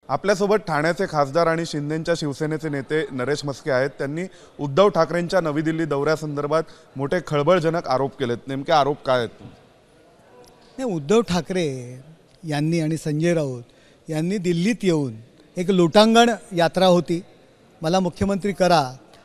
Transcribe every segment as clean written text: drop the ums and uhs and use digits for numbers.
आपल्यासोबत ठाण्याचे खासदार आणि शिंदेंच्या शिवसेनेचे नेते नरेश म्हस्के आहेत। त्यांनी उद्धव ठाकरेंच्या नवी दिल्ली दौऱ्यासंदर्भात मोठे खळबळजनक आरोप केलेत। नेमके आरोप काय आहेत? नाही, उद्धव ठाकरे यांनी आणि संजय राऊत यांनी दिल्लीत येऊन एक लोटांगण यात्रा होती, मला मुख्यमंत्री करा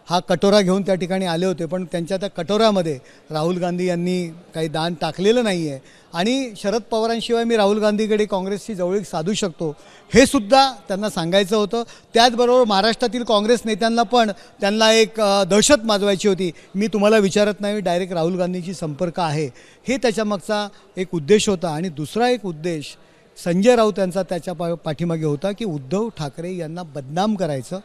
हा कटोरा घेऊन त्या ठिकाणी आले होते। पण त्यांच्या त्या कटोऱ्यामध्ये राहुल गांधी यांनी काही दान टाकलेलं नाही आहे आणि शरद पवारांशिवाय मी राहुल गांधीकडे काँग्रेसची जवळीक साधू शकतो हे सुद्धा त्यांना सांगायचं होतं। त्याचबरोबर महाराष्ट्रातील काँग्रेस नेत्यांना पण त्यांना एक दहशत माजवायची होती, मी तुम्हाला विचारत नाही, डायरेक्ट राहुल गांधींशी संपर्क आहे, हे त्याच्यामागचा एक उद्देश होता। आणि दुसरा एक उद्देश संजय राऊत यांचा त्याच्या पाठीमागे होता की उद्धव ठाकरे यांना बदनाम करायचं।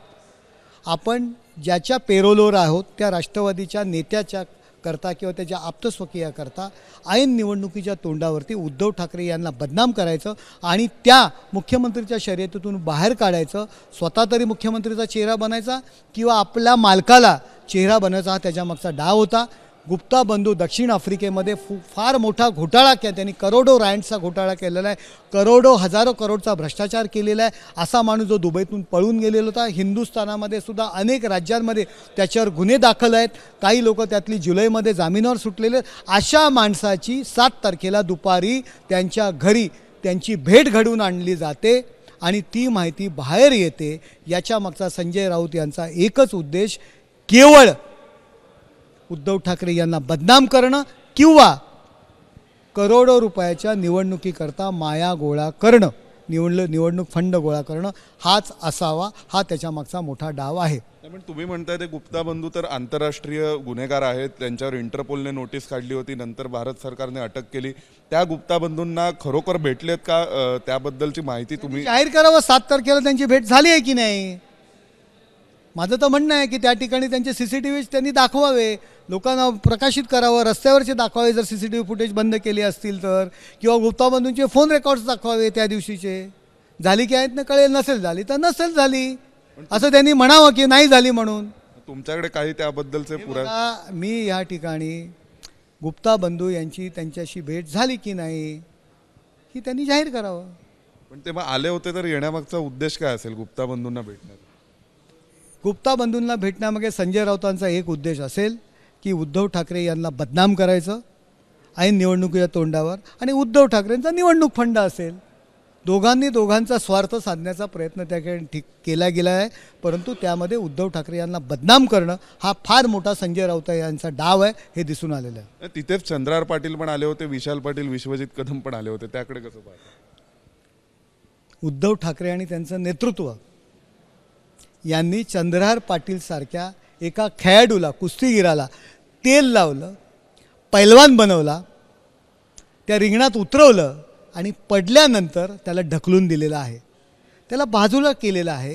आपण ज्याच्या पेरोलवर आहोत त्या राष्ट्रवादीच्या नेत्याच्या करता किंवा त्याच्या आप्तस्वकीयाकरता ऐन निवडणुकीच्या तोंडावरती उद्धव ठाकरे यांना बदनाम करायचं आणि त्या मुख्यमंत्रीच्या शर्यतीतून बाहेर काढायचं, स्वतः तरी मुख्यमंत्रीचा चेहरा बनायचा किंवा आपल्या मालकाला चेहरा बनायचा, हा त्याच्यामागचा डाव होता। गुप्ता बंधू दक्षिण आफ्रिकेमध्ये फार मोठा घोटाळा केला, त्यांनी करोडो रँडचा घोटाळा केलेला आहे, करोडो हजारो करोडचा भ्रष्टाचार केलेला आहे। असा माणूस जो दुबईतून पळून गेलेला होता, हिंदुस्थानामध्ये सुद्धा अनेक राज्यांमध्ये त्याच्यावर गुन्हे दाखल आहेत, काही लोक त्यातली जुलैमध्ये जामिनावर सुटलेले। अशा माणसाची 7 तारखेला दुपारी त्यांच्या घरी त्यांची भेट घडवून आणली जाते आणि ती माहिती बाहेर येते। याच्या मागचा संजय राऊत यांचा एकच उद्देश, केवळ उद्धव ठाकरे यांना बदनाम करणं किंवा करोडो रुपयाच्या निवडणुकीकरता माया गोळा करणं, निवडणूक फंड गोळा करणं, हाच असावा, हा त्याच्यामागचा मोठा डाव आहे। पण तुम्ही म्हणताय ते गुप्ता बंधू तर आंतरराष्ट्रीय गुन्हेगार आहेत, त्यांच्यावर इंटरपोलने नोटीस काढली होती, नंतर भारत सरकारने अटक केली। त्या गुप्ता बंधूंना खरोखर भेटलेत का, त्याबद्दलची माहिती तुम्ही जाहीर करावं। 7 तारखेला त्यांची भेट झाली आहे की नाही? माझं तर म्हणणं आहे की त्या ठिकाणी त्यांचे CCTV त्यांनी दाखवावे, लोकांना प्रकाशित करावं, रस्त्यावरचे दाखवावे जर CCTV फुटेज बंद केले असतील तर, किंवा गुप्ता बंधूंचे फोन रेकॉर्ड्स दाखवावे त्या दिवशीचे। झाली की आहेत ना कळेल, नसेल झाली तर नसेल झाली असं त्यांनी म्हणावं की नाही झाली म्हणून। तुमच्याकडे काही त्याबद्दलचे पुरावे? मी या ठिकाणी गुप्ता बंधू यांची त्यांच्याशी भेट झाली की नाही ही त्यांनी जाहीर करावं। पण तेव्हा आले होते तर येण्यामागचा उद्देश काय असेल गुप्ता बंधूंना भेटण्याचा? गुप्ता बंधूंना भेटण्यामागे संजय राऊतांचा एक उद्देश असेल की उद्धव ठाकरे यांना बदनाम करायचं ऐन निवडणुकीच्या तोंडावर, आणि उद्धव ठाकरेंचा निवडणूक फंड असेल। दोघांचा स्वार्थ साधण्याचा प्रयत्न त्याकडे केला गेला आहे, परंतु त्यामध्ये उद्धव ठाकरे यांना बदनाम करणं हा फार मोठा संजय राऊत यांचा डाव आहे, हे दिसून आलेलं आहे। तिथेच चंद्रहार पाटील पण आले होते, विशाल पाटील, विश्वजित कदम पण आले होते, त्याकडे कसं पाहता? उद्धव ठाकरे आणि त्यांचं नेतृत्व यांनी चंद्रहार पाटील सारख्या एका खेळाडूला, कुस्तीगीराला तेल लावलं, पैलवान बनवला, त्या रिंगणात उतरवलं आणि पडल्यानंतर त्याला ढकलून दिलेलं आहे, त्याला बाजूला केलेलं आहे।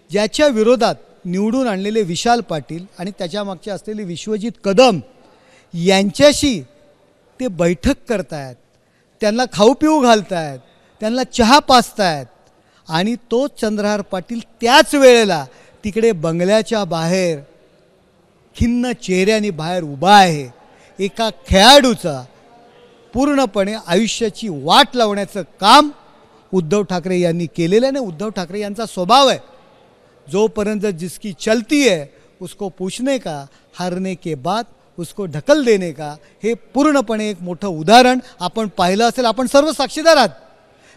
ज्याच्या विरोधात निवडून आणलेले विशाल पाटील आणि त्याच्यामागचे असलेले विश्वजित कदम यांच्याशी ते बैठक करतायत, त्यांना खाऊ पिऊ घालतायत, त्यांना चहा पाजतायत, आणि तो चंद्रहार पाटील त्याच वेळेला तिकडे बंगल्याच्या बाहेर खिन्न चेहऱ्याने बाहेर उभा आहे। एका खेळाडूचा पूर्णपणे आयुष्याची वाट लावण्याचं काम उद्धव ठाकरे यांनी केलेलं आहे। आणि उद्धव ठाकरे यांचा स्वभाव आहे, जोपर्यंत जिसकी चलती है उसको पूछने का, हारने के बाद उसको ढकल देने का, हे पूर्णपणे एक मोठं उदाहरण आपण पाहिलं असेल, आपण सर्व साक्षीदार आहात।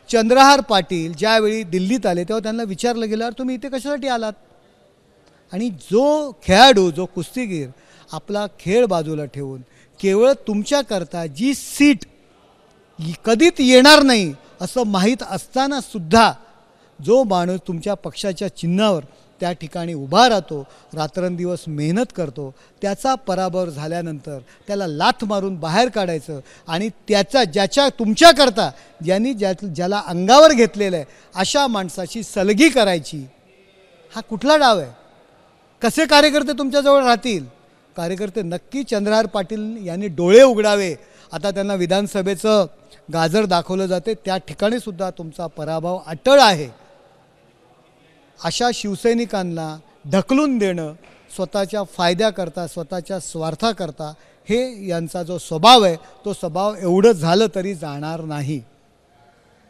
चंद्रहार पाटील ज्यावेळी दिल्लीत आले तेव्हा त्यांना विचारलं गेलं, तुम्ही इथे कशासाठी आलात? आणि जो खेळाडू, जो कुस्तीगीर आपला खेळ बाजूला ठेवून केवळ तुमच्याकरता जी सीट कधीच येणार नाही असं माहीत असताना सुद्धा जो माणूस तुमच्या पक्षाच्या चिन्हावर त्या ठिकाणी उभा राहतो, रात्रंदिवस मेहनत करतो, त्याचा पराभव झाल्यानंतर त्याला लाथ मारून बाहेर काढायचं आणि त्याचा तुमच्याकरता ज्याला अंगावर घेतलेलं आहे अशा माणसाची सलगी करायची, हा कुठला डाव आहे? कसे कार्यकर्ते तुमच्याजवळ राहतील? कार्यकर्ते नक्की चंद्रहार पाटील यांनी डोळे उघडावे। आता त्यांना विधानसभेचं गाजर दाखवलं जाते, त्या ठिकाणी सुद्धा तुमचा पराभव अटळ आहे। अशा शिवसैनिकांना ढकलून देणं स्वतःच्या फायद्याकरता, स्वतःच्या स्वार्थाकरता, हे यांचा जो स्वभाव आहे तो स्वभाव एवढं झालं तरी जाणार नाही।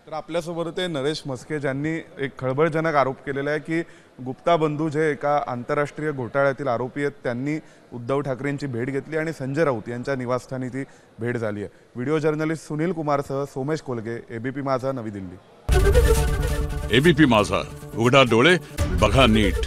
तर आपल्यासोबत ते नरेश म्हस्के ज्यांनी एक खळबळजनक आरोप केलेला आहे की गुप्ता बंधू जे एका आंतरराष्ट्रीय घोटाळ्यातील आरोपी आहेत त्यांनी उद्धव ठाकरेंची भेट घेतली आणि संजय राऊत यांच्या निवासस्थानी ती भेट झाली आहे. व्हिडिओ जर्नलिस्ट सुनील कुमारसह सोमेश कोलगे, एबीपी माझा, नवी दिल्ली. एबीपी माझा, उघडा डोळे बघा नीट.